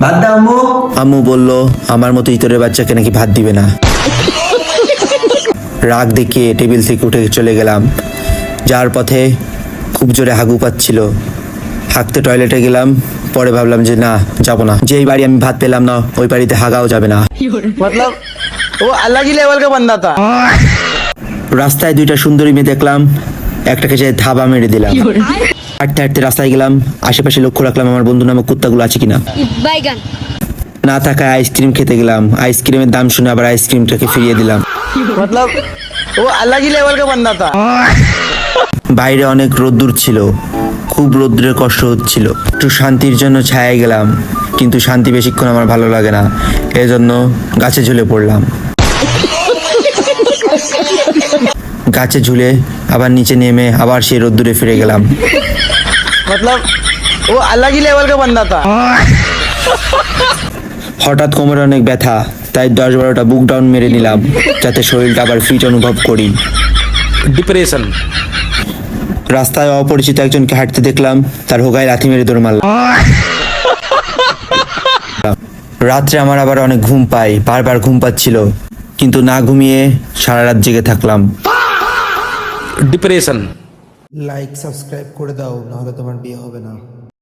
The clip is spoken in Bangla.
ভাত দাও আম্মু। আম্মু বলল আমার মতো ইতরের বাচ্চাকে নাকি ভাত দিবে না। রাগ দেখিয়ে টেবিল থেকে উঠে চলে গেলাম। যার পথে খুব জোরে হাগু পাচ্ছিল, হাঁকতে টয়লেটে গেলাম। পরে ভাবলাম যে না, যাবো না। যেই বাড়ি আমি ভাত পেলাম না ওই বাড়িতে হাগাও যাবে না। मतलब वो अलग ही लेवल का बंदा था। রাস্তায় দুইটা সুন্দরী মেয়ে দেখলাম, একটাকে যে ধাবা মেরে দিলাম। হাঁটতে হাঁটতে রাস্তায় গেলাম, আশেপাশে লক্ষ্য রাখলাম আমার বন্ধু নামক কুত্তাগুলো আছে কিনা। বাইগান না থাকায় আইসক্রিম খেতে গেলাম, আইসক্রিমের দাম শুনে আবার আইসক্রিমটাকে ফিরিয়ে দিলাম। मतलब वो अलग ही लेवल का बंदा था। বাইরে অনেক রোদ্দুর ছিল, খুব রোদ্দুরে কষ্ট হচ্ছিল। একটু শান্তির জন্য ছায়ায় গেলাম, কিন্তু শান্তি বেশিক্ষণ আমার ভালো লাগে না, এজন্য গাছে ঝুলে পড়লাম। গাছে ঝুলে আবার নিচে নেমে আবার সেই রোদ্দুরে ফিরে গেলাম। मतलब वो अलग ही लेवल का बंदा था। হঠাৎ কোমরে অনেক ব্যথা, তাই 10-12টা বুক ডাউন মেরে নিলাম, যাতে শরীরটা আবার ফিট অনুভব করি। डिप्रेशन। রাস্তায় অপরিচিত একজনকে হাঁটতে দেখলাম, তার হোগায় লাথি মেরে দৌড় মারলাম। রাত্রে আমার আবার অনেক ঘুম পায়, বারবার ঘুম পাচ্ছিল, কিন্তু না ঘুমিয়ে সারা রাত জেগে থাকলাম। डिप्रेशन। লাইক সাবস্ক্রাইব করে দাও, নাহলে তোমার বিয়ে হবে না।